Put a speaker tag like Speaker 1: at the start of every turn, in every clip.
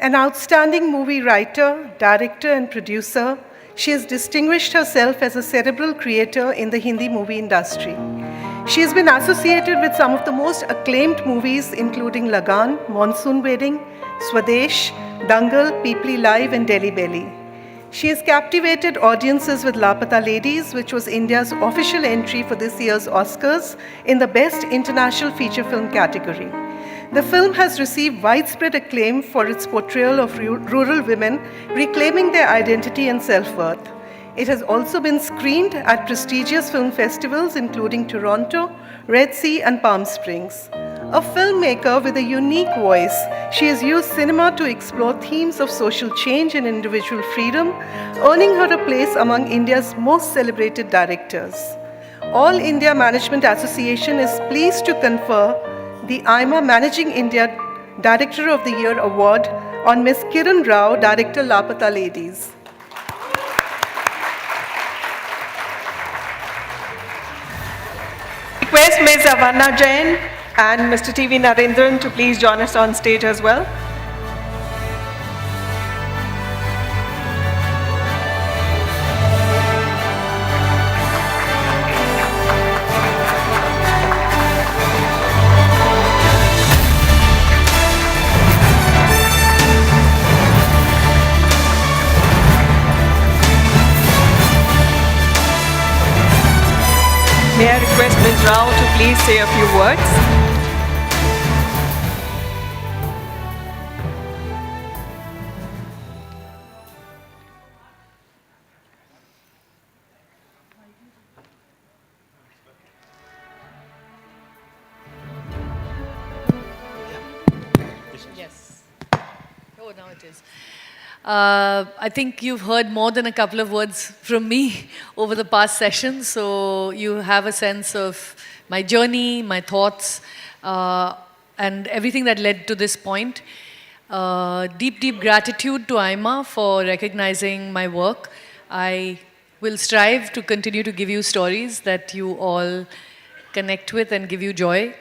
Speaker 1: An outstanding movie writer, director, and producer, she has distinguished herself as a cerebral creator in the Hindi movie industry. She has been associated with some of the most acclaimed movies, including Lagan, Monsoon Wedding, Swadesh, Dangal, Peepli Live, and Delhi Belly. She has captivated audiences with Laapataa Ladies, which was India's official entry for this year's Oscars in the Best International Feature Film category. The film has received widespread acclaim for its portrayal of rural women reclaiming their identity and self-worth. It has also been screened at prestigious film festivals including Toronto, Red Sea, and Palm Springs. A filmmaker with a unique voice, she has used cinema to explore themes of social change and individual freedom, earning her a place among India's most celebrated directors. All India Management Association is pleased to confer the AIMA Managing India Director of the Year Award on Ms. Kiran Rao, Director Laapataa Ladies.
Speaker 2: Request Ms. Avanna Jain and Mr. T.V. Narendran to please join us on stage as well. May I request Ms. Rao to please say a few words?
Speaker 3: Yes. Oh, now it is. I think you've heard more than a couple of words from me over the past session, so you have a sense of my journey, my thoughts, and everything that led to this point. Deep, deep gratitude to AIMA for recognizing my work. I will strive to continue to give you stories that you all connect with and give you joy.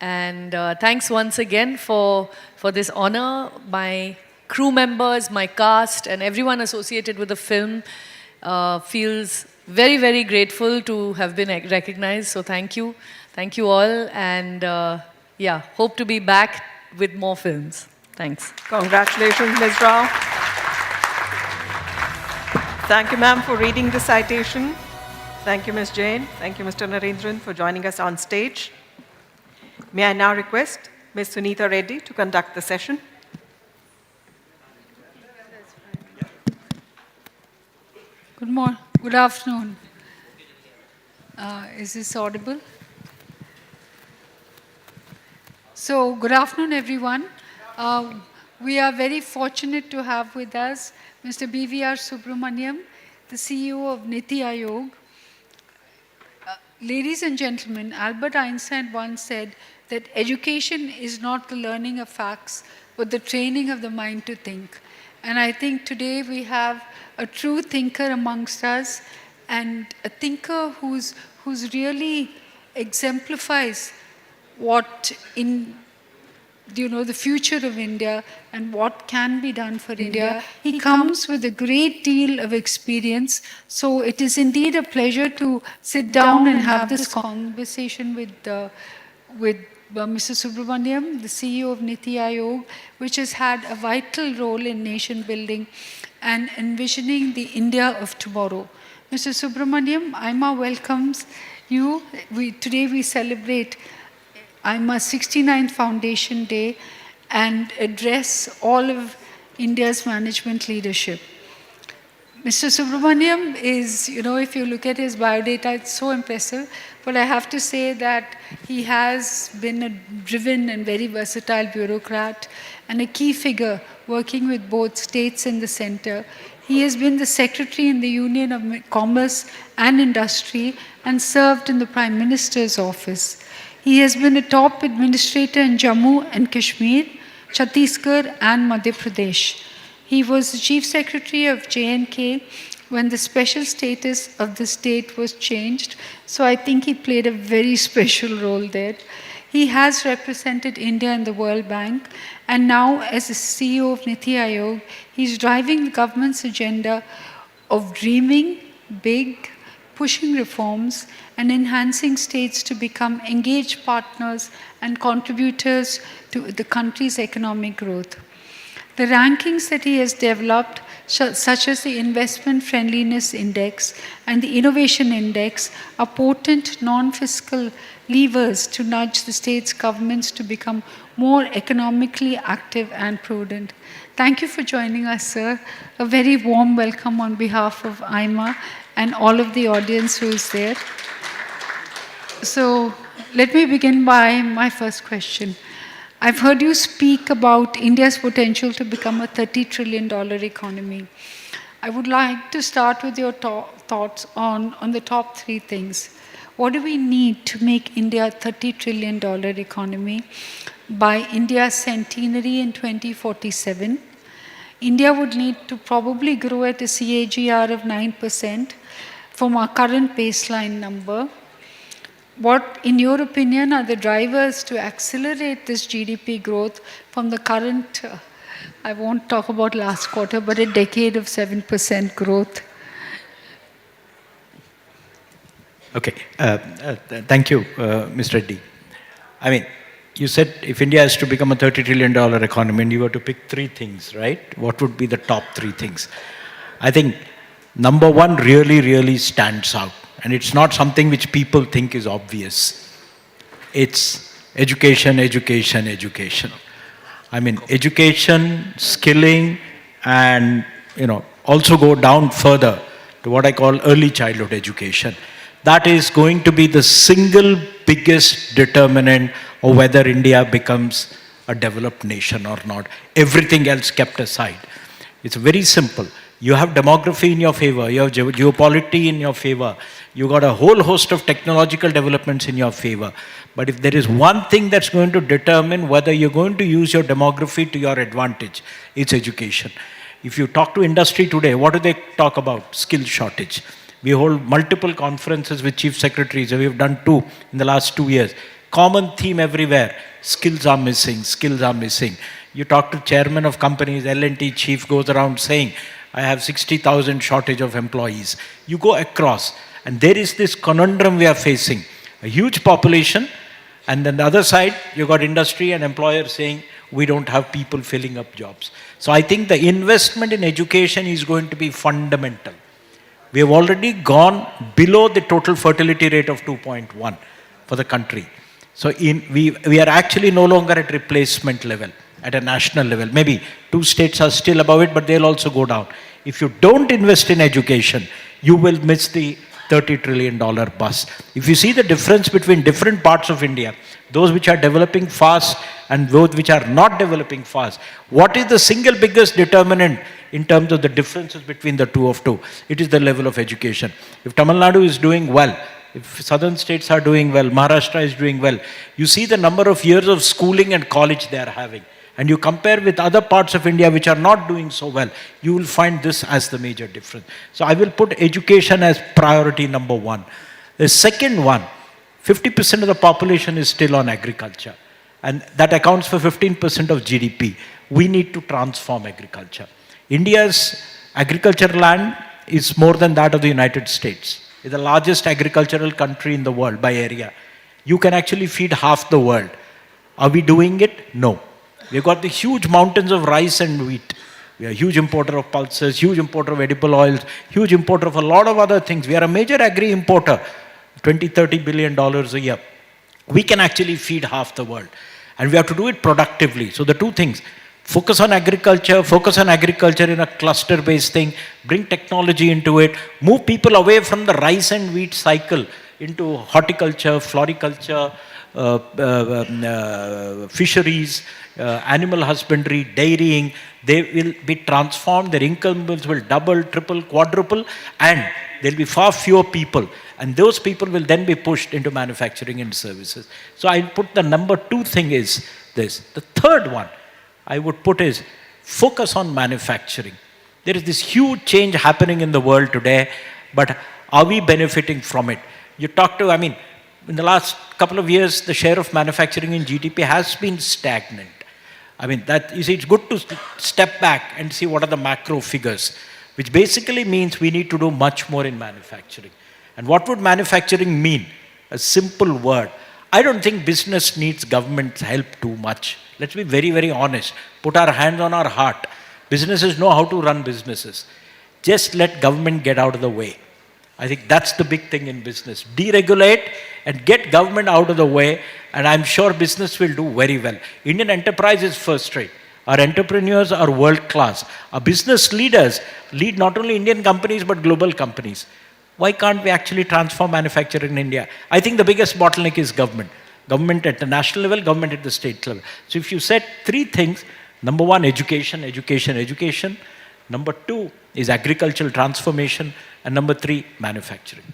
Speaker 3: And thanks once again for this honor. My crew members, my cast, and everyone associated with the film feels very, very grateful to have been recognized. So thank you. Thank you all. And yeah, hope to be back with more films. Thanks.
Speaker 2: Congratulations, Ms. Rao. Thank you, ma'am, for reading the citation. Thank you, Ms. Jain. Thank you, Mr. Narendran, for joining us on stage. May I now request Ms. Suneeta Reddy to conduct the session.
Speaker 4: Good morning. Good afternoon. Is this audible? So, good afternoon, everyone. We are very fortunate to have with us Mr. BVR Subrahmanyam, the CEO of NITI Aayog. Ladies and gentlemen, Albert Einstein once said that education is not the learning of facts, but the training of the mind to think. And I think today we have a true thinker amongst us, and a thinker who's really exemplifies what in the future of India and what can be done for India. He comes with a great deal of experience. So it is indeed a pleasure to sit down and have this conversation with Mr. Subrahmanyam, the CEO of NITI Aayog, which has had a vital role in nation building and envisioning the India of tomorrow. Mr. Subrahmanyam, AIMA welcomes you. Today we celebrate AIMA's 69th Foundation Day and address all of India's management leadership. Mr. Subrahmanyam is, if you look at his biodata, it's so impressive. But I have to say that he has been a driven and very versatile bureaucrat and a key figure working with both states and the center. He has been the secretary in the Union of Commerce and Industry and served in the Prime Minister's office. He has been a top administrator in Jammu and Kashmir, Chhattisgarh, and Madhya Pradesh. He was the chief secretary of J&K when the special status of the state was changed. So I think he played a very special role there. He has represented India in the World Bank, and now as the CEO of NITI Aayog, he's driving the government's agenda of dreaming big, pushing reforms, and enhancing states to become engaged partners and contributors to the country's economic growth. The rankings that he has developed, such as the Investment Friendliness Index and the Innovation Index, are potent non-fiscal levers to nudge the states' governments to become more economically active and prudent. Thank you for joining us, sir. A very warm welcome on behalf of AIMA and all of the audience who is there. So let me begin by my first question. I've heard you speak about India's potential to become a $30 trillion economy. I would like to start with your thoughts on the top three things. What do we need to make India a $30 trillion economy by India's centenary in 2047? India would need to probably grow at a CAGR of 9% from our current baseline number. What, in your opinion, are the drivers to accelerate this GDP growth from the current, I won't talk about last quarter, but a decade of 7% growth?
Speaker 5: Okay, thank you, Mr. Reddy. I mean, you said if India has to become a $30 trillion economy and you were to pick three things, right? What would be the top three things? I think number one really stands out. And it's not something which people think is obvious. It's education. I mean, education, skilling, and also go down further to what I call early childhood education. That is going to be the single biggest determinant of whether India becomes a developed nation or not. Everything else kept aside. It's very simple. You have demography in your favor, you have geopolity in your favor, you got a whole host of technological developments in your favor. But if there is one thing that's going to determine whether you're going to use your demography to your advantage, it's education. If you talk to industry today, what do they talk about? Skill shortage. We hold multiple conferences with chief secretaries, and we've done 2 in the last 2 years. Common theme everywhere, skills are missing. You talk to chairman of companies, L&T chief goes around saying, I have 60,000 shortage of employees. You go across, and there is this conundrum we are facing. A huge population, and then the other side, you got industry and employers saying, we don't have people filling up jobs. So I think the investment in education is going to be fundamental. We have already gone below the total fertility rate of 2.1 for the country. So we are actually no longer at replacement level, at a national level. Maybe 2 states are still above it, but they'll also go down. If you don't invest in education, you will miss the $30 trillion bus. If you see the difference between different parts of India, those which are developing fast and those which are not developing fast, what is the single biggest determinant in terms of the differences between the two? It is the level of education. If Tamil Nadu is doing well, if southern states are doing well, Maharashtra is doing well, you see the number of years of schooling and college they are having. And you compare with other parts of India which are not doing so well, you will find this as the major difference. So I will put education as priority number 1. The second one, 50% of the population is still on agriculture. And that accounts for 15% of GDP. We need to transform agriculture. India's agricultural land is more than that of the United States. It's the largest agricultural country in the world by area. You can actually feed half the world. Are we doing it? No. We've got the huge mountains of rice and wheat. We are a huge importer of pulses, huge importer of edible oils, huge importer of a lot of other things. We are a major agri-importer, $20–30 billion a year. We can actually feed half the world. And we have to do it productively. So the 2 things, focus on agriculture in a cluster-based thing, bring technology into it, move people away from the rice and wheat cycle into horticulture, floriculture, fisheries, animal husbandry, dairying. They will be transformed, their incomes will double, triple, quadruple, and there will be far fewer people. And those people will then be pushed into manufacturing and services. So I put the number 2 thing is this. The third one I would put is focus on manufacturing. There is this huge change happening in the world today, but are we benefiting from it? You talk to, in the last couple of years, the share of manufacturing in GDP has been stagnant. I mean, that, you see, it's good to step back and see what are the macro figures, which basically means we need to do much more in manufacturing. And what would manufacturing mean? A simple word. I don't think business needs government's help too much. Let's be very, very honest. Put our hands on our heart. Businesses know how to run businesses. Just let government get out of the way. I think that's the big thing in business. Deregulate and get government out of the way, and I'm sure business will do very well. Indian enterprise is first rate. Our entrepreneurs are world class. Our business leaders lead not only Indian companies but global companies. Why can't we actually transform manufacturing in India? I think the biggest bottleneck is government. Government at the national level, government at the state level. So if you said three things, number one, education, education, education. Number two is agricultural transformation. And number three, manufacturing.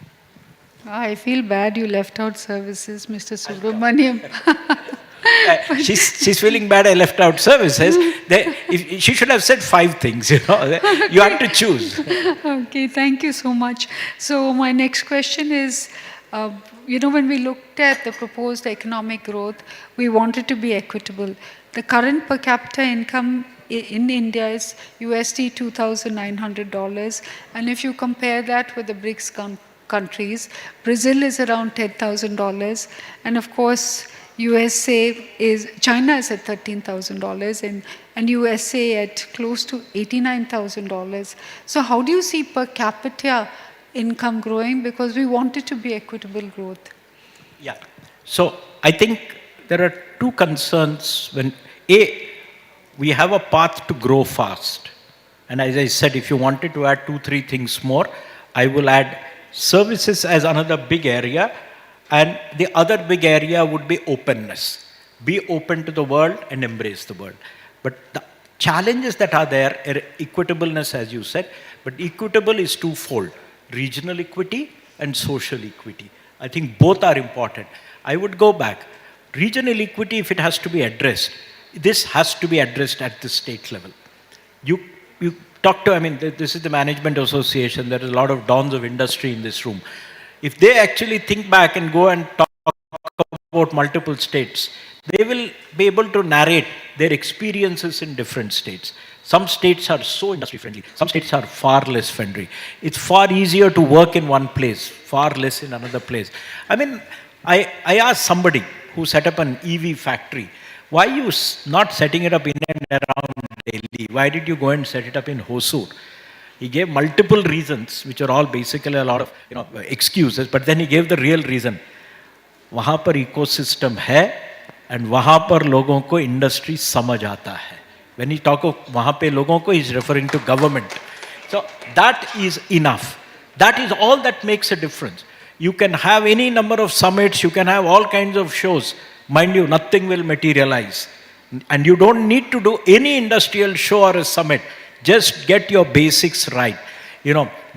Speaker 4: I feel bad you left out services, Mr. Subrahmanyam.
Speaker 5: She's feeling bad I left out services. She should have said 5 things, you know. You have to choose.
Speaker 4: Okay, thank you so much. So my next question is, when we looked at the proposed economic growth, we wanted to be equitable. The current per capita income in India is USD $2,900. And if you compare that with the BRICS countries, Brazil is around $10,000. And of course, China is at $13,000 and USA at close to $89,000. So how do you see per capita income growing? Because we want it to be equitable growth.
Speaker 5: Yeah. So I think there are 2 concerns when, we have a path to grow fast. And as I said, if you wanted to add 2-3 things more, I will add services as another big area. And the other big area would be openness. Be open to the world and embrace the world. But the challenges that are there are equitableness, as you said, but equitable is twofold: regional equity and social equity. I think both are important. I would go back. Regional equity, if it has to be addressed, this has to be addressed at the state level. You talk to, this is the management association, there is a lot of dons of industry in this room. If they actually think back and go and talk about multiple states, they will be able to narrate their experiences in different states. Some states are so industry friendly, some states are far less friendly. It's far easier to work in one place, far less in another place. I asked somebody who set up an EV factory, why are you not setting it up in and around Delhi? Why did you go and set it up in Hosur? He gave multiple reasons, which are all basically a lot of excuses, but then he gave the real reason. वहाँ पर ecosystem है, and वहाँ पर लोगों को industry समझ आता है. When he talk of वहाँ पे लोगों को, he's referring to government. So that is enough. That is all that makes a difference. You can have any number of summits, you can have all kinds of shows. Mind you, nothing will materialize. And you don't need to do any industrial show or a summit. Just get your basics right.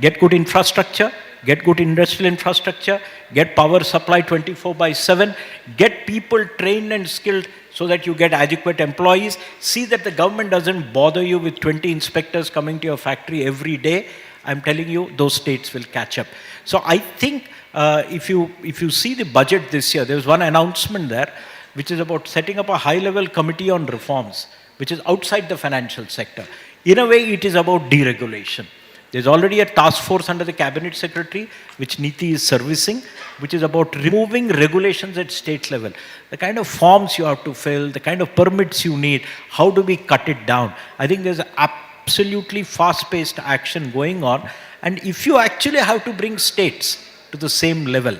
Speaker 5: Get good infrastructure, get good industrial infrastructure, get power supply 24/7, get people trained and skilled so that you get adequate employees. See that the government doesn't bother you with 20 inspectors coming to your factory every day. I'm telling you, those states will catch up. So I think if you see the budget this year, there was one announcement there, which is about setting up a high-level committee on reforms, which is outside the financial sector. In a way, it is about deregulation. There's already a task force under the cabinet secretary, which NITI is servicing, which is about removing regulations at state level. The kind of forms you have to fill, the kind of permits you need, how do we cut it down? I think there's absolutely fast-paced action going on. And if you actually have to bring states to the same level,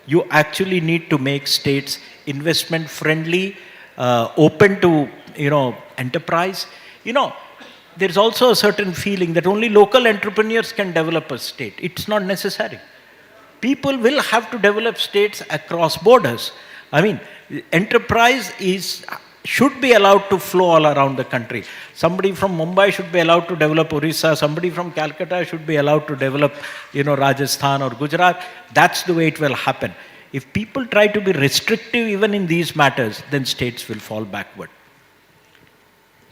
Speaker 5: you actually need to make states investment friendly, open to enterprise. There's also a certain feeling that only local entrepreneurs can develop a state. It's not necessary. People will have to develop states across borders. Enterprise should be allowed to flow all around the country. Somebody from Mumbai should be allowed to develop Orissa. Somebody from Calcutta should be allowed to develop, Rajasthan or Gujarat. That's the way it will happen. If people try to be restrictive even in these matters, then states will fall backward.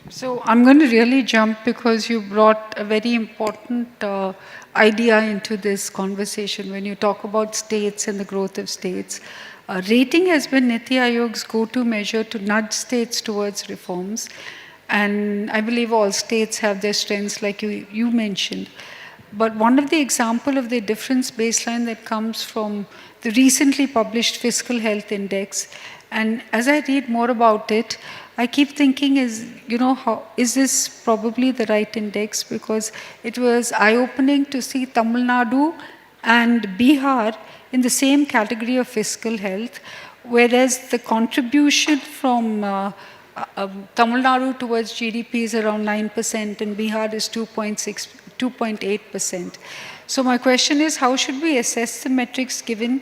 Speaker 4: So I'm going to really jump because you brought a very important idea into this conversation when you talk about states and the growth of states. Rating has been NITI Aayog's go-to measure to nudge states towards reforms. And I believe all states have their strengths like you mentioned. But one of the example of the difference baseline that comes from the recently published Fiscal Health Index, and as I read more about it, I keep thinking is this probably the right index? Because it was eye-opening to see Tamil Nadu and Bihar in the same category of fiscal health, whereas the contribution from Tamil Nadu towards GDP is around 9% and Bihar is 2.8%. So my question is, how should we assess the metrics given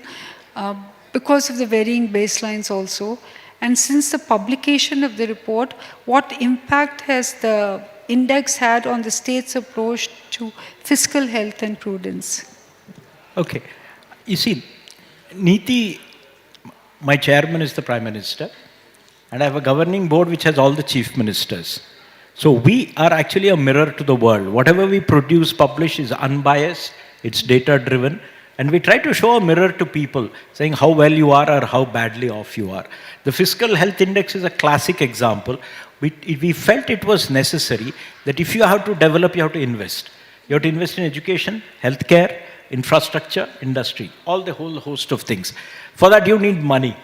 Speaker 4: because of the varying baselines also? And since the publication of the report, what impact has the index had on the state's approach to fiscal health and prudence?
Speaker 5: Okay. You see, NITI, my chairman is the Prime Minister, and I have a governing board which has all the chief ministers. So we are actually a mirror to the world. Whatever we produce, publish is unbiased, it's data-driven, and we try to show a mirror to people, saying how well you are or how badly off you are. The Fiscal Health Index is a classic example. We felt it was necessary that if you have to develop, you have to invest. You have to invest in education, healthcare, infrastructure, industry, all the whole host of things. For that, you need money.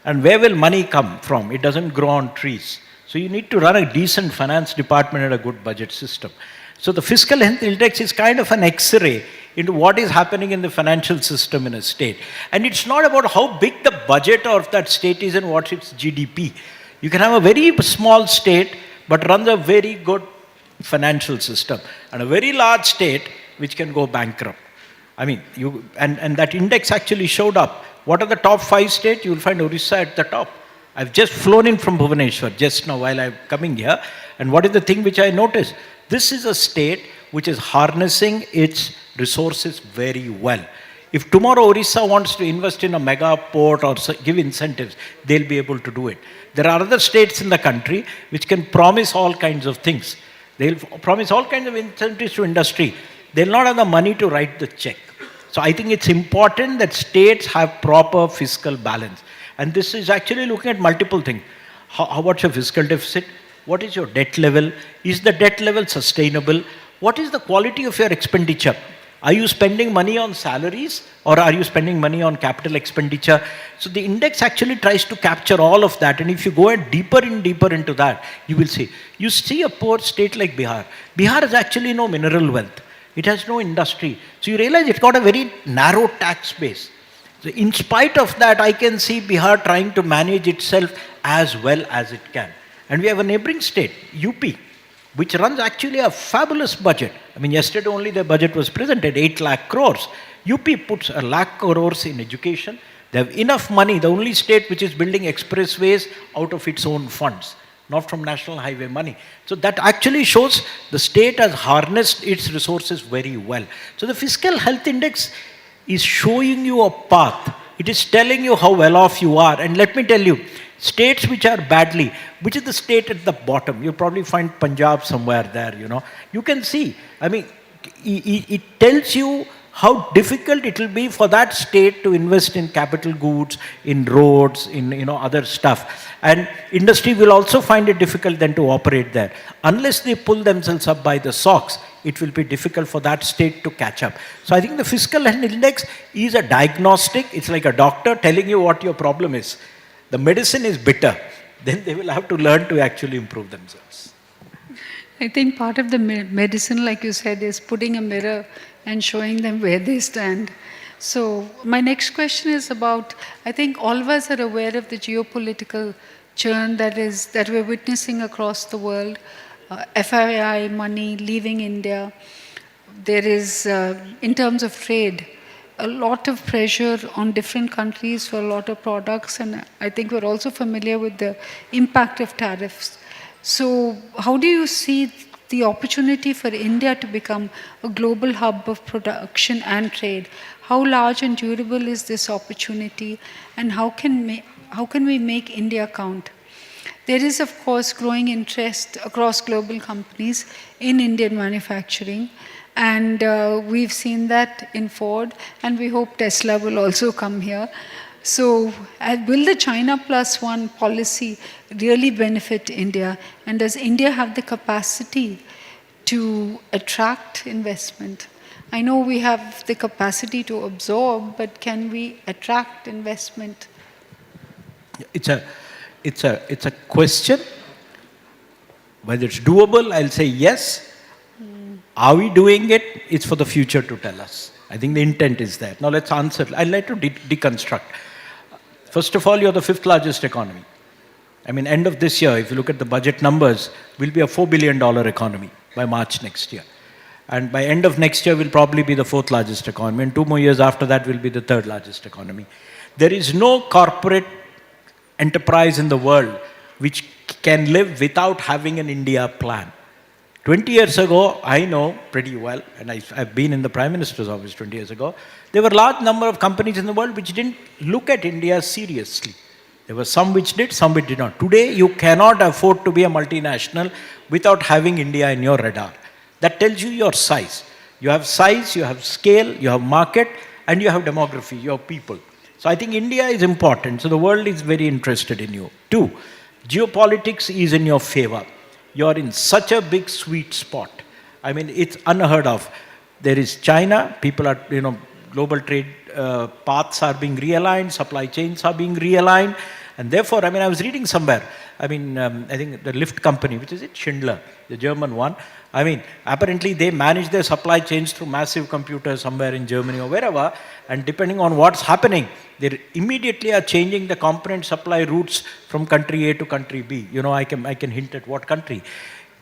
Speaker 5: And where will money come from? It doesn't grow on trees. So you need to run a decent finance department and a good budget system. So the Fiscal Health Index is kind of an X-ray into what is happening in the financial system in a state. And it's not about how big the budget of that state is and what its GDP. You can have a very small state, but runs a very good financial system. And a very large state, which can go bankrupt. I mean, and that index actually showed up. What are the top 5 states? You will find Orissa at the top. I've just flown in from Bhubaneswar just now while I'm coming here. And what is the thing which I noticed? This is a state which is harnessing its resources very well. If tomorrow Orissa wants to invest in a mega port or give incentives, they'll be able to do it. There are other states in the country which can promise all kinds of things. They'll promise all kinds of incentives to industry. They'll not have the money to write the check. So I think it's important that states have proper fiscal balance. And this is actually looking at multiple things. What's your fiscal deficit? What is your debt level? Is the debt level sustainable? What is the quality of your expenditure? Are you spending money on salaries or are you spending money on capital expenditure? So the index actually tries to capture all of that. And if you go deeper into that, you will see. You see a poor state like Bihar. Bihar has actually no mineral wealth. It has no industry. So you realize it's got a very narrow tax base. So in spite of that, I can see Bihar trying to manage itself as well as it can. And we have a neighboring state, UP, which runs actually a fabulous budget. I mean, yesterday only the budget was presented, 8 lakh crores. UP puts 1 lakh crores in education. They have enough money, the only state which is building expressways out of its own funds, not from national highway money. So that actually shows the state has harnessed its resources very well. So the Fiscal Health Index is showing you a path. It is telling you how well off you are. And let me tell you, states which are badly, which is the state at the bottom? You'll probably find Punjab somewhere there, you know. You can see, I mean, it tells you how difficult it will be for that state to invest in capital goods, in roads, in other stuff. And industry will also find it difficult then to operate there. Unless they pull themselves up by the socks, it will be difficult for that state to catch up. So I think the Fiscal Health Index is a diagnostic. It's like a doctor telling you what your problem is. The medicine is bitter. Then they will have to learn to actually improve themselves.
Speaker 4: I think part of the medicine, like you said, is putting a mirror and showing them where they stand. So my next question is about, I think all of us are aware of the geopolitical churn that we're witnessing across the world. FII money leaving India. There is, in terms of trade, a lot of pressure on different countries for a lot of products, and I think we're also familiar with the impact of tariffs. So how do you see the opportunity for India to become a global hub of production and trade? How large and durable is this opportunity, and how can we make India count? There is, of course, growing interest across global companies in Indian manufacturing. And we've seen that in Ford, and we hope Tesla will also come here. So will the China Plus One policy really benefit India? And does India have the capacity to attract investment? I know we have the capacity to absorb, but can we attract investment?
Speaker 5: It's a question. Whether it's doable, I'll say yes. Are we doing it? It's for the future to tell us. I think the intent is there. Now let's answer. I'd like to deconstruct. First of all, you're the 5th largest economy. I mean, end of this year, if you look at the budget numbers, we'll be a $4 billion economy by March next year. And by end of next year, we'll probably be the 4th largest economy. And 2 more years after that, we'll be the 3rd largest economy. There is no corporate enterprise in the world which can live without having an India plan. 20 years ago, I know pretty well, and I've been in the Prime Minister's office 20 years ago, there were a large number of companies in the world which didn't look at India seriously. There were some which did, some which did not. Today, you cannot afford to be a multinational without having India in your radar. That tells you your size. You have size, you have scale, you have market, and you have demography, you have people. So I think India is important. So the world is very interested in you. 2, geopolitics is in your favor. You're in such a big sweet spot. I mean, it's unheard of. There is China, people are, global trade paths are being realigned, supply chains are being realigned. And therefore, I mean, I was reading somewhere, I think the lift company, which is it, Schindler, the German one, I mean, apparently they manage their supply chains through massive computers somewhere in Germany or wherever, and depending on what's happening, they immediately are changing the component supply routes from country A to country B. I can hint at what country.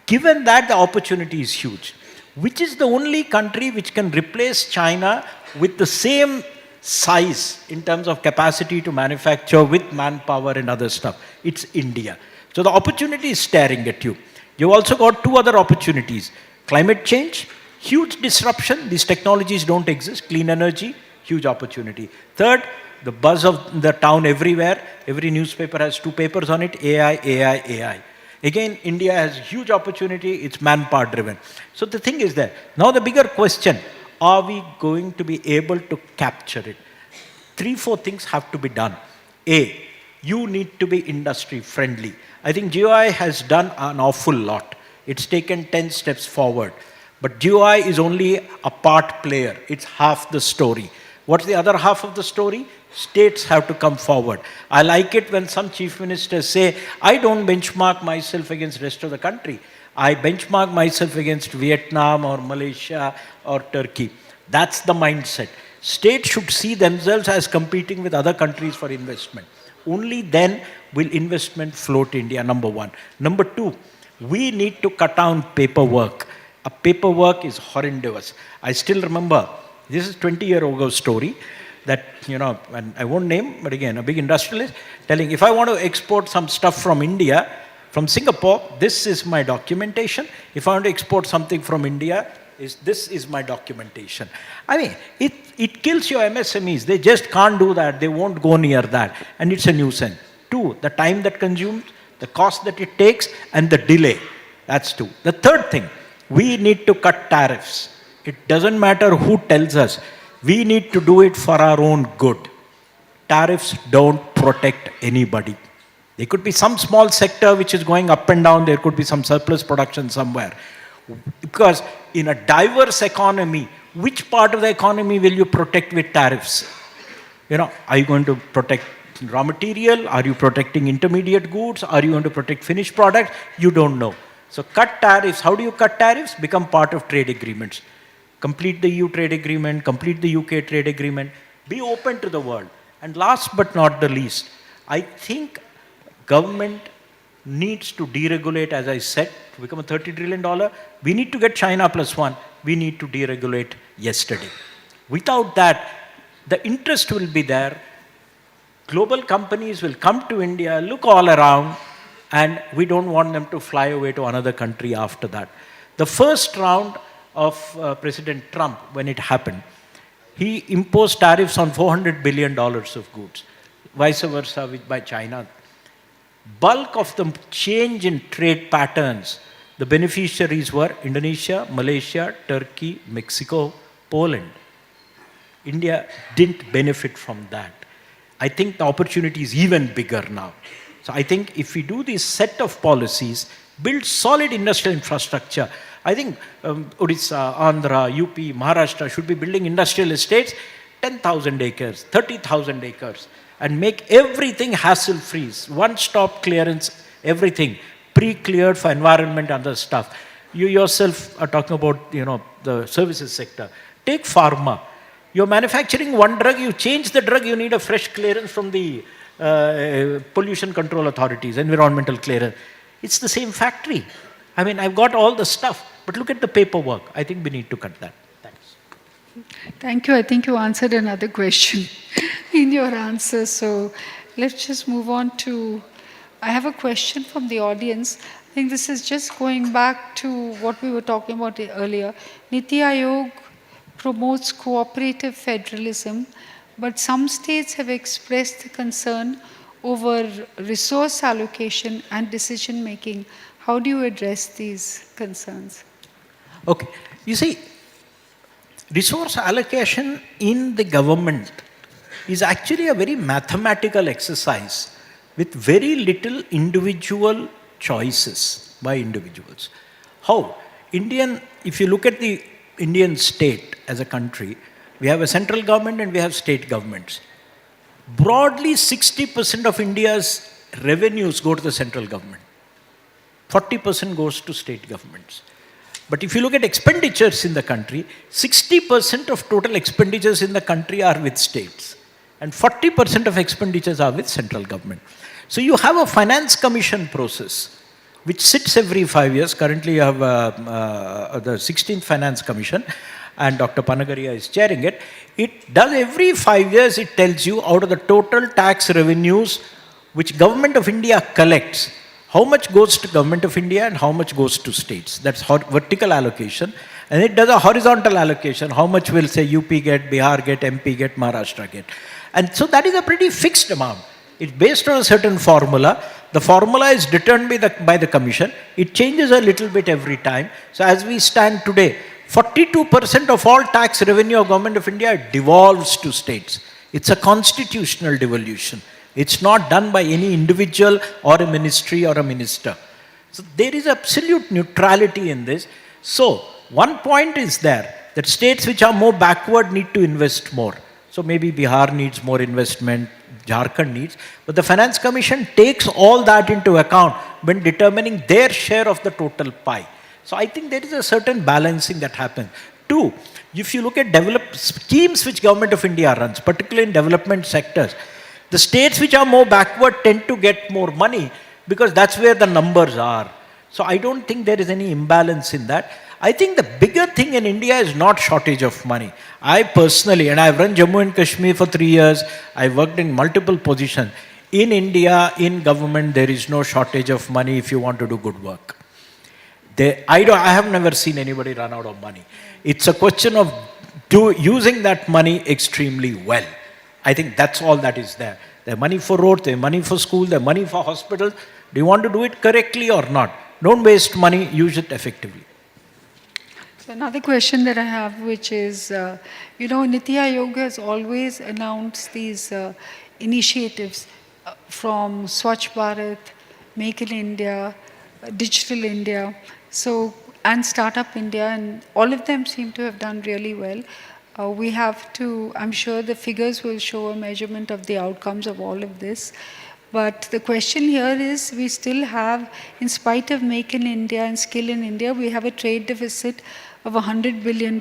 Speaker 5: Given that, the opportunity is huge. Which is the only country which can replace China with the same size in terms of capacity to manufacture with manpower and other stuff? It's India. So the opportunity is staring at you. You've also got 2 other opportunities. Climate change, huge disruption. These technologies don't exist. Clean energy, huge opportunity. 3rd, the buzz of the town everywhere. Every newspaper has 2 papers on it. AI, AI, AI. Again, India has huge opportunity. It's manpower driven. So the thing is that now the bigger question, are we going to be able to capture it? 3, 4 things have to be done. A, you need to be industry friendly. I think GOI has done an awful lot. It's taken 10 steps forward. But GOI is only a part player. It's half the story. What's the other half of the story? States have to come forward. I like it when some chief ministers say, I don't benchmark myself against the rest of the country. I benchmark myself against Vietnam or Malaysia or Turkey. That's the mindset. States should see themselves as competing with other countries for investment. Only then will investment flow to India, number 1. Number 2, we need to cut down paperwork. A paperwork is horrendous. I still remember, this is 20-year-ago story, that, and I won't name, but again, a big industrialist, telling, if I want to export some stuff from India, from Singapore, this is my documentation. If I want to export something from India, this is my documentation. I mean, it kills your MSMEs. They just can't do that. They won't go near that. And it's a nuisance. 2, the time that consumes, the cost that it takes, and the delay. That's 2. The 3rd thing, we need to cut tariffs. It doesn't matter who tells us. We need to do it for our own good. Tariffs don't protect anybody. There could be some small sector which is going up and down. There could be some surplus production somewhere. Because in a diverse economy, which part of the economy will you protect with tariffs? Are you going to protect raw material? Are you protecting intermediate goods? Are you going to protect finished products? You don't know. So cut tariffs. How do you cut tariffs? Become part of trade agreements. Complete the EU trade agreement, complete the UK trade agreement. Be open to the world. And last but not the least, I think government needs to deregulate, as I said, to become a $30 trillion. We need to get China plus 1. We need to deregulate yesterday. Without that, the interest will be there. Global companies will come to India, look all around, and we don't want them to fly away to another country after that. The first round of President Trump, when it happened, he imposed tariffs on $400 billion of goods, vice versa by China. bulk of the change in trade patterns, the beneficiaries were Indonesia, Malaysia, Turkey, Mexico, Poland. India didn't benefit from that. I think the opportunity is even bigger now. So I think if we do this set of policies, build solid industrial infrastructure, I think Odisha, Andhra, UP, Maharashtra should be building industrial estates, 10,000 acres, 30,000 acres, and make everything hassle-free, one-stop clearance, everything, pre-cleared for environment and other stuff. You yourself are talking about, the services sector. Take pharma. You're manufacturing one drug, you change the drug, you need a fresh clearance from the pollution control authorities, environmental clearance. It's the same factory. I mean, I've got all the stuff, but look at the paperwork. I think we need to cut that. Thanks.
Speaker 4: Thank you. I think you answered another question in your answer. So let's just move on to, I have a question from the audience. I think this is just going back to what we were talking about earlier. NITI Aayog promotes cooperative federalism, but some states have expressed the concern over resource allocation and decision making. How do you address these concerns?
Speaker 5: Okay. You see, resource allocation in the government is actually a very mathematical exercise with very little individual choices by individuals. How? If you look at the Indian state as a country, we have a central government and we have state governments. Broadly, 60% of India's revenues go to the central government. 40% goes to state governments. But if you look at expenditures in the country, 60% of total expenditures in the country are with states. And 40% of expenditures are with central government. So you have a finance commission process, which sits every 5 years. Currently you have the 16th Finance Commission, and Dr. Panagaria is chairing it. It does every 5 years, it tells you out of the total tax revenues which Government of India collects, how much goes to Government of India and how much goes to states. That's vertical allocation. And it does a horizontal allocation, how much will say UP get, Bihar get, MP get, Maharashtra get. And so that is a pretty fixed amount. It's based on a certain formula. The formula is determined by the commission. It changes a little bit every time. So as we stand today, 42% of all tax revenue of Government of India devolves to states. It's a constitutional devolution. It's not done by any individual or a ministry or a minister. So there is absolute neutrality in this. So one point is there, that states which are more backward need to invest more. So maybe Bihar needs more investment, Jharkhand needs. But the Finance Commission takes all that into account when determining their share of the total pie. So I think there is a certain balancing that happens. Two, if you look at developed schemes which Government of India runs, particularly in development sectors, the states which are more backward tend to get more money because that's where the numbers are. So I don't think there is any imbalance in that. I think the bigger thing in India is not shortage of money. I personally, and I've run Jammu and Kashmir for 3 years, I worked in multiple positions. In India, in government, there is no shortage of money if you want to do good work. I have never seen anybody run out of money. It's a question of using that money extremely well. I think that's all that is there. There's money for roads, there's money for school, there's money for hospitals. Do you want to do it correctly or not? Don't waste money, use it effectively.
Speaker 4: So another question that I have, which is, NITI Aayog has always announced these initiatives from Swachh Bharat, Make in India, Digital India, and Startup India, and all of them seem to have done really well. We have to, I'm sure the figures will show a measurement of the outcomes of all of this. But the question here is, we still have, in spite of Make in India and Skill in India, we have a trade deficit of $100 billion.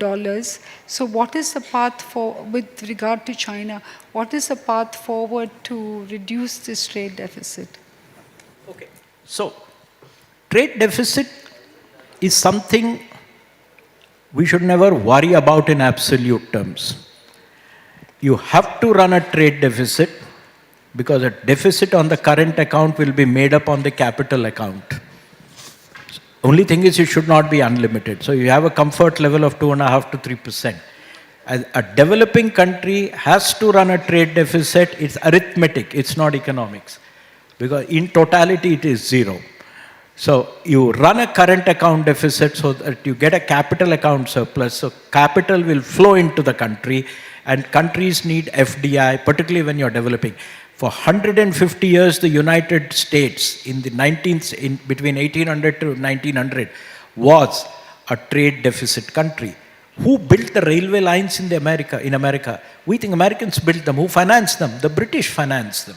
Speaker 4: So what is the path with regard to China, what is the path forward to reduce this trade deficit?
Speaker 5: Okay. So, trade deficit is something we should never worry about in absolute terms. You have to run a trade deficit because a deficit on the current account will be made up on the capital account. Only thing is it should not be unlimited. So you have a comfort level of 2.5% to 3%. A developing country has to run a trade deficit. It's arithmetic, it's not economics. because in totality it is zero. So you run a current account deficit so that you get a capital account surplus. So capital will flow into the country, and countries need FDI, particularly when you're developing. For 150 years, the United States in the between 1800 to 1900 was a trade deficit country. Who built the railway lines in America? We think Americans built them. Who financed them? The British financed them.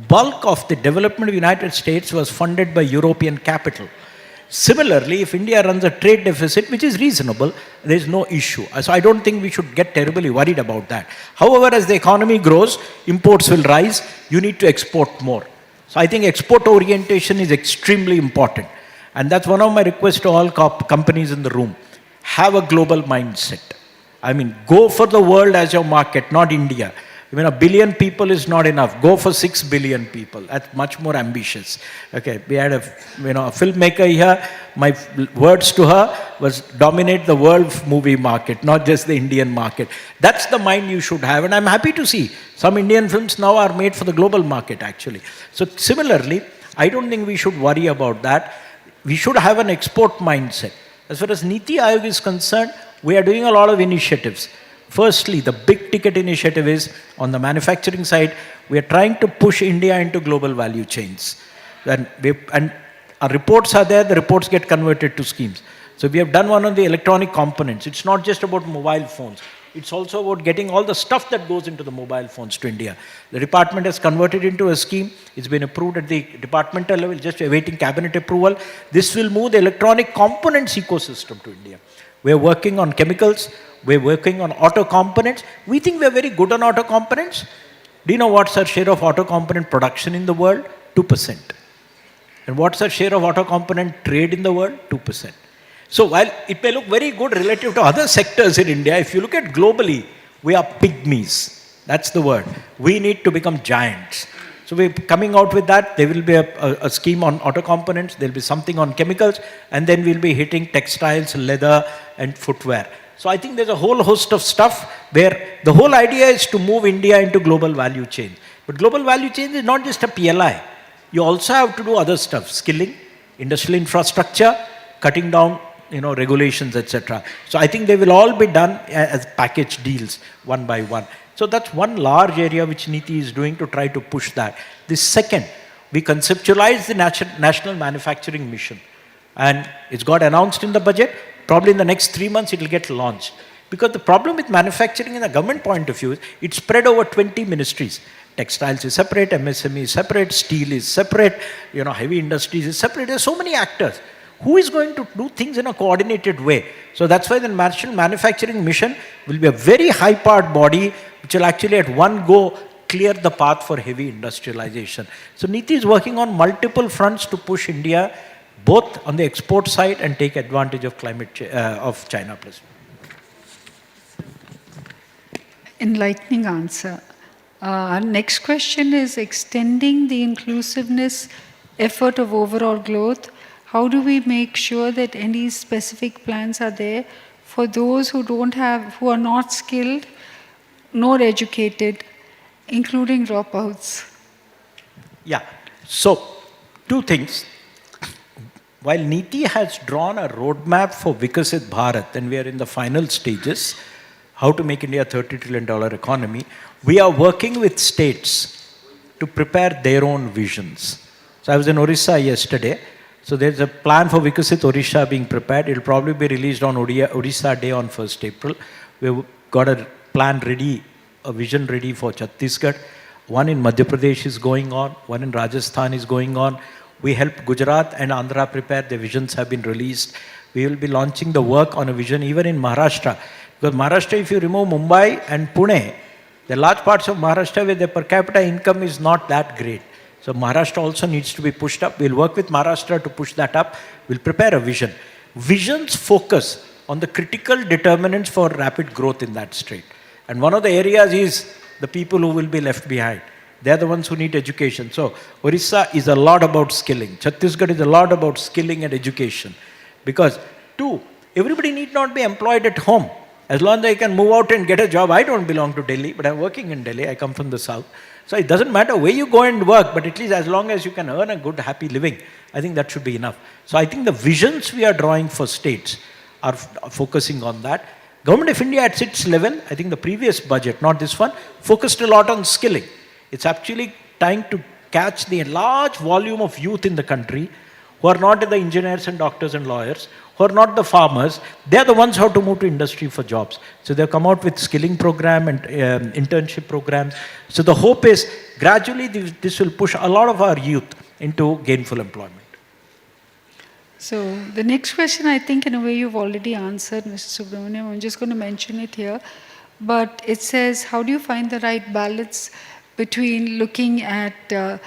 Speaker 5: Bulk of the development of the United States was funded by European capital. Similarly, if India runs a trade deficit, which is reasonable, there is no issue. So I don't think we should get terribly worried about that. However, as the economy grows, imports will rise, you need to export more. So I think export orientation is extremely important. And that's one of my requests to all companies in the room. Have a global mindset. I mean, go for the world as your market, not India. I mean, 1 billion people is not enough. Go for 6 billion people. That's much more ambitious. Okay, we had a filmmaker here. My words to her was dominate the world movie market, not just the Indian market. That's the mind you should have. And I'm happy to see some Indian films now are made for the global market, actually. So similarly, I don't think we should worry about that. We should have an export mindset. As far as NITI Aayog is concerned, we are doing a lot of initiatives. Firstly, the big ticket initiative is on the manufacturing side, we are trying to push India into global value chains. And our reports are there, the reports get converted to schemes. So we have done one on the electronic components. It's not just about mobile phones. It's also about getting all the stuff that goes into the mobile phones to India. The department has converted into a scheme. It's been approved at the departmental level, just awaiting cabinet approval. This will move the electronic components ecosystem to India. We're working on chemicals. We're working on auto components. We think we're very good on auto components. Do you know what's our share of auto component production in the world? 2%. And what's our share of auto component trade in the world? 2%. So while it may look very good relative to other sectors in India, if you look at globally, we are pygmies. That's the word. We need to become giants. So we're coming out with that. There will be a scheme on auto components. There will be something on chemicals. And then we'll be hitting textiles, leather, and footwear. So I think there's a whole host of stuff where the whole idea is to move India into global value chain. But global value chain is not just a PLI. You also have to do other stuff, skilling, industrial infrastructure, cutting down regulations, etc. So I think they will all be done as package deals, one by one. So that's one large area which NITI is doing to try to push that. The second, we conceptualize the national manufacturing mission. And it's got announced in the budget. Probably in the next 3 months it will get launched. Because the problem with manufacturing in the government point of view is it's spread over 20 ministries. Textiles is separate, MSME is separate, steel is separate, heavy industries is separate. There are so many actors. Who is going to do things in a coordinated way? So that's why the national manufacturing mission will be a very high-powered body which will actually at one go clear the path for heavy industrialization. So NITI is working on multiple fronts to push India both on the export side and take advantage of of China Plus.
Speaker 4: Enlightening answer. Our next question is extending the inclusiveness effort of overall growth. How do we make sure that any specific plans are there for those who are not skilled nor educated, including dropouts?
Speaker 5: Yeah. So, two things. While NITI has drawn a roadmap for Vikasit Bharat, and we are in the final stages, how to make India a $30 trillion economy, we are working with states to prepare their own visions. So I was in Orissa yesterday. So there's a plan for Vikasit Orissa being prepared. It will probably be released on Orissa Day on 1st April. We've got a plan ready, a vision ready for Chhattisgarh. One in Madhya Pradesh is going on. One in Rajasthan is going on. We helped Gujarat and Andhra prepare. The visions have been released. We will be launching the work on a vision even in Maharashtra. Because Maharashtra, if you remove Mumbai and Pune, there are large parts of Maharashtra where the per capita income is not that great. So Maharashtra also needs to be pushed up. We'll work with Maharashtra to push that up. We'll prepare a vision. Visions focus on the critical determinants for rapid growth in that state. And one of the areas is the people who will be left behind. They're the ones who need education. So Orissa is a lot about skilling. Chhattisgarh is a lot about skilling and education. Because, two, everybody need not be employed at home. As long as I can move out and get a job, I don't belong to Delhi, but I'm working in Delhi. I come from the south. So it doesn't matter where you go and work, but at least as long as you can earn a good, happy living, I think that should be enough. So I think the visions we are drawing for states are focusing on that. Government of India at its level, I think the previous budget, not this one, focused a lot on skilling. It's actually trying to catch the large volume of youth in the country who are not the engineers and doctors and lawyers, who are not the farmers. They are the ones who have to move to industry for jobs. So they've come out with skilling program and internship programs. So the hope is gradually this will push a lot of our youth into gainful employment.
Speaker 4: So the next question, I think in a way you've already answered, Mr. Subrahmanyam. I'm just going to mention it here. But it says, how do you find the right balance between looking at, the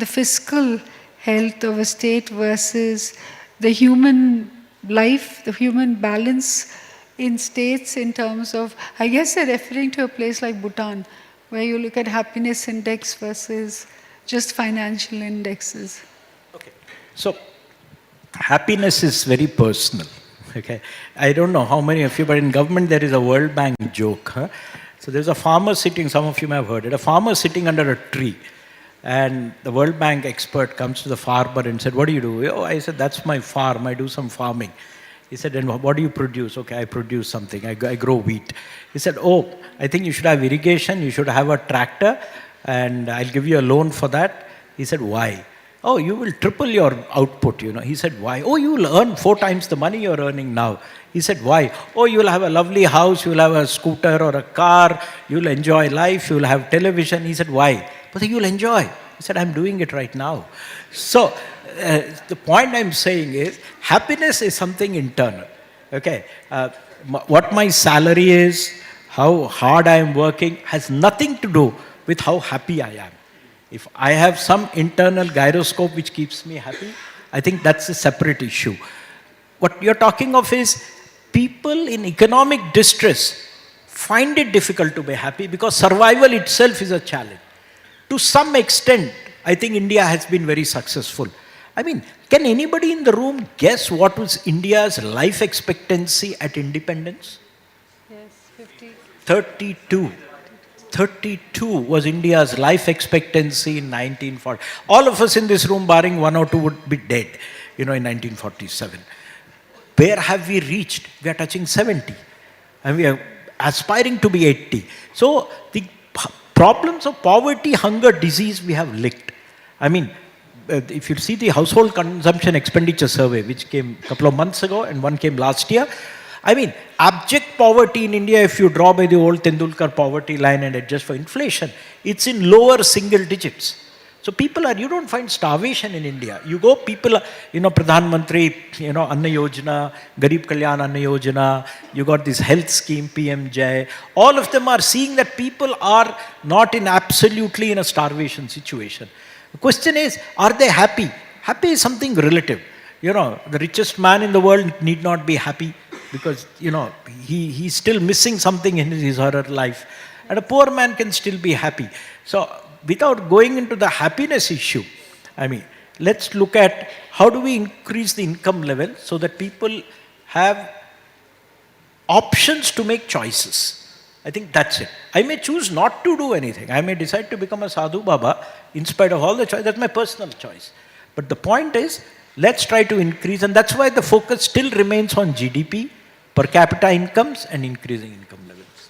Speaker 4: fiscal health of a state versus the human life, the human balance in states in terms of, I guess they're referring to a place like Bhutan, where you look at happiness index versus just financial indexes.
Speaker 5: Okay. So happiness is very personal. Okay. I don't know how many of you, but in government there is a World Bank joke. Huh? So there's a farmer sitting, some of you may have heard it, a farmer sitting under a tree. And the World Bank expert comes to the farmer and said, what do you do? Oh, I said, that's my farm. I do some farming. He said, and what do you produce? Okay, I produce something. I grow wheat. He said, oh, I think you should have irrigation. You should have a tractor. And I'll give you a loan for that. He said, why? Oh, you will triple your output, He said, why? Oh, you will earn 4 times the money you're earning now. He said, why? Oh, you will have a lovely house. You will have a scooter or a car. You will enjoy life. You will have television. He said, why? But you will enjoy. He said, I'm doing it right now. So the point I'm saying is, happiness is something internal. Okay, what my salary is, how hard I am working, has nothing to do with how happy I am. If I have some internal gyroscope which keeps me happy, I think that's a separate issue. What you're talking of is people in economic distress find it difficult to be happy because survival itself is a challenge. To some extent, I think India has been very successful. I mean, can anybody in the room guess what was India's life expectancy at independence?
Speaker 4: Yes, 50.
Speaker 5: 32. 32 was India's life expectancy in 1940. All of us in this room, barring 1 or 2, would be dead, in 1947. Where have we reached? We are touching 70. And we are aspiring to be 80. So the problems of poverty, hunger, disease, we have licked. I mean, if you see the household consumption expenditure survey, which came a couple of months ago and one came last year, I mean, abject poverty in India, if you draw by the old Tendulkar poverty line and adjust for inflation, it's in lower single digits. So people you don't find starvation in India. You go, people, Pradhan Mantri, Anna Yojana, Garib Kalyan Anna Yojana, you got this health scheme, PMJ, all of them are seeing that people are not absolutely in a starvation situation. The question is, are they happy? Happy is something relative. The richest man in the world need not be happy because, he's still missing something in his or her life. And a poor man can still be happy. So, without going into the happiness issue, I mean, let's look at how do we increase the income level so that people have options to make choices. I think that's it. I may choose not to do anything. I may decide to become a sadhu baba in spite of all the choice. That's my personal choice. But the point is, let's try to increase, and that's why the focus still remains on GDP, per capita incomes, and increasing income levels.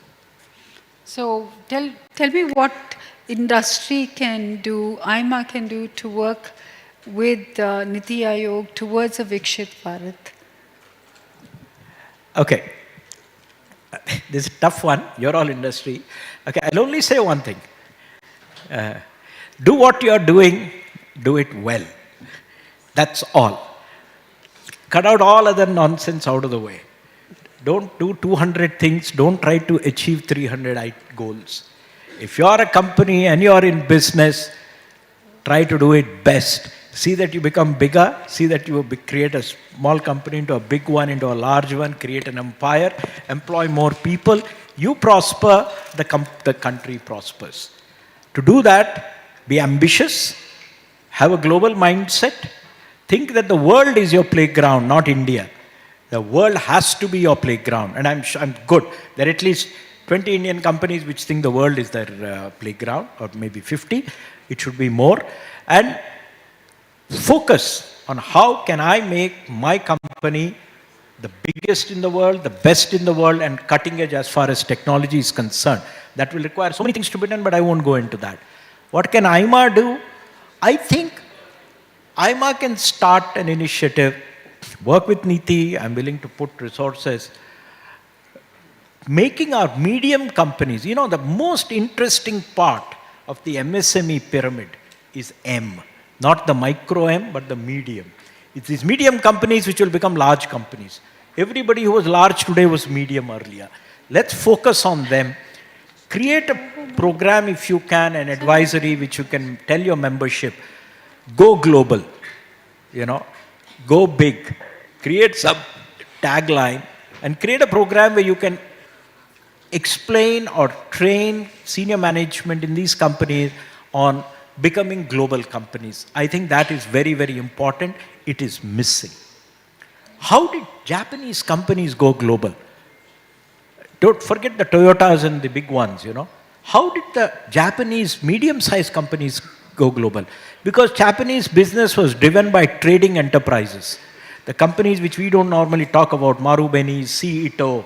Speaker 4: So tell me what industry can do, AIMA can do to work with NITI Aayog towards a Vikshit Bharat?
Speaker 5: Okay. This is a tough one. You're all industry. Okay, I'll only say one thing. Do what you're doing, do it well. That's all. Cut out all other nonsense out of the way. Don't do 200 things. Don't try to achieve 300 goals. If you're a company and you're in business, try to do it best. See that you become bigger. See that you create a small company into a big one, into a large one, create an empire, employ more people. You prosper, the country prospers. To do that, be ambitious, have a global mindset, think that the world is your playground, not India. The world has to be your playground. And I'm good. There are at least 20 Indian companies which think the world is their playground, or maybe 50. It should be more. And focus on how can I make my company the biggest in the world, the best in the world, and cutting edge as far as technology is concerned. That will require so many things to be done, but I won't go into that. What can AIMA do? I think AIMA can start an initiative, work with NITI, I'm willing to put resources, making our medium companies, you know, the most interesting part of the MSME pyramid is M. Not the micro M, but the medium. It's these medium companies which will become large companies. Everybody who was large today was medium earlier. Let's focus on them. Create a program if you can, an advisory which you can tell your membership, go global, you know, go big, create some tagline and create a program where you can explain or train senior management in these companies on becoming global companies. I think that is very, very important. It is missing. How did Japanese companies go global? Don't forget the Toyotas and the big ones, you know. How did the Japanese medium-sized companies go global? Because Japanese business was driven by trading enterprises. The companies which we don't normally talk about, Marubeni, C. Ito,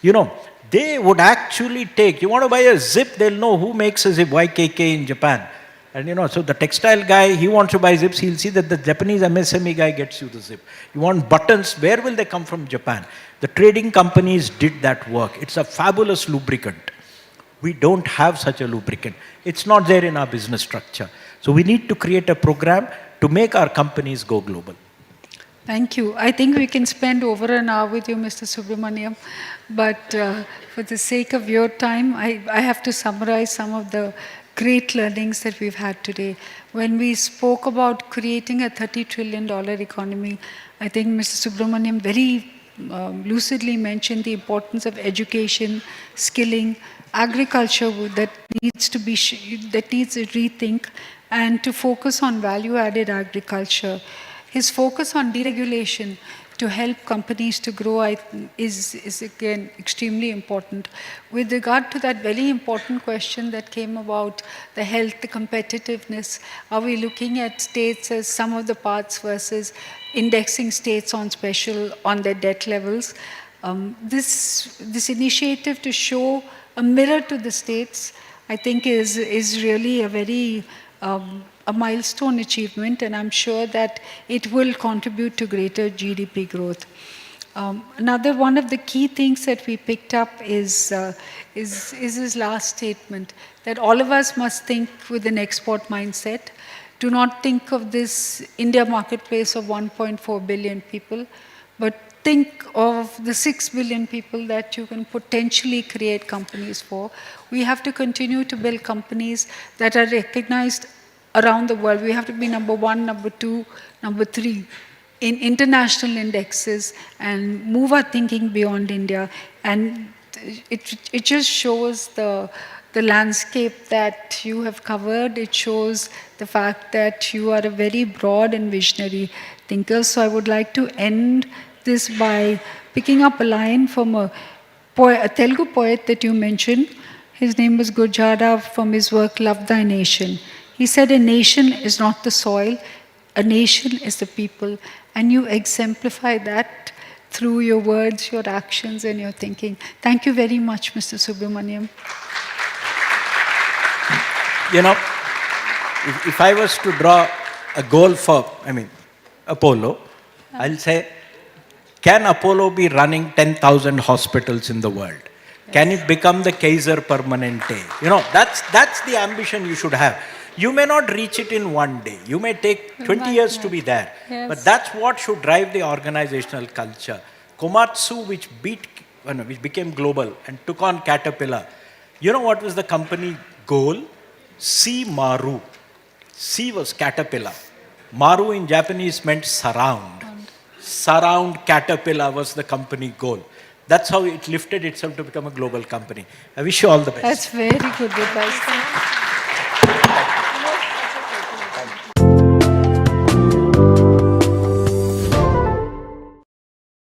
Speaker 5: you know, they would actually take, you want to buy a zip, they'll know who makes a zip, YKK in Japan. And you know, so the textile guy, he wants to buy zips, he'll see that the Japanese MSME guy gets you the zip. You want buttons, where will they come from? Japan. The trading companies did that work. It's a fabulous lubricant. We don't have such a lubricant. It's not there in our business structure. So we need to create a program to make our companies go global.
Speaker 4: Thank you. I think we can spend over an hour with you, Mr. Subrahmanyam, but for the sake of your time, I have to summarize some of the great learnings that we've had today. When we spoke about creating a $30 trillion economy, I think Mr. Subrahmanyam very lucidly mentioned the importance of education, skilling, agriculture that needs to be that needs a rethink, and to focus on value-added agriculture. His focus on deregulation to help companies to grow is again extremely important. With regard to that very important question that came about the health, the competitiveness, are we looking at states as sum of the parts versus indexing states on special on their debt levels? This initiative to show a mirror to the states, I think is really a very a milestone achievement, and I'm sure that it will contribute to greater GDP growth. Another one of the key things that we picked up is his last statement, that all of us must think with an export mindset. Do not think of this India marketplace of 1.4 billion people, but think of the 6 billion people that you can potentially create companies for. We have to continue to build companies that are recognized around the world. We have to be number 1, number 2, number 3 in international indexes and move our thinking beyond India. And it just shows the landscape that you have covered. It shows the fact that you are a very broad and visionary thinker. So I would like to end this by picking up a line from a Telugu poet that you mentioned. His name was Gurjara, from his work Love Thy Nation. He said, a nation is not the soil, a nation is the people. And you exemplify that through your words, your actions, and your thinking. Thank you very much, Mr. Subrahmanyam.
Speaker 5: You know, if I was to draw a goal for, Apollo, I'll say, can Apollo be running 10,000 hospitals in the world? Yes. Can it become the Kaiser Permanente? You know, that's the ambition you should have. You may not reach it in one day. You may take 20 years to be there. Yes. But that's what should drive the organizational culture. Komatsu, which became global and took on Caterpillar. You know what was the company goal? C Maru. C was Caterpillar. Maru in Japanese meant surround. Surround Caterpillar was the company goal. That's how it lifted itself to become a global company. I wish you all the best.
Speaker 4: That's very good advice.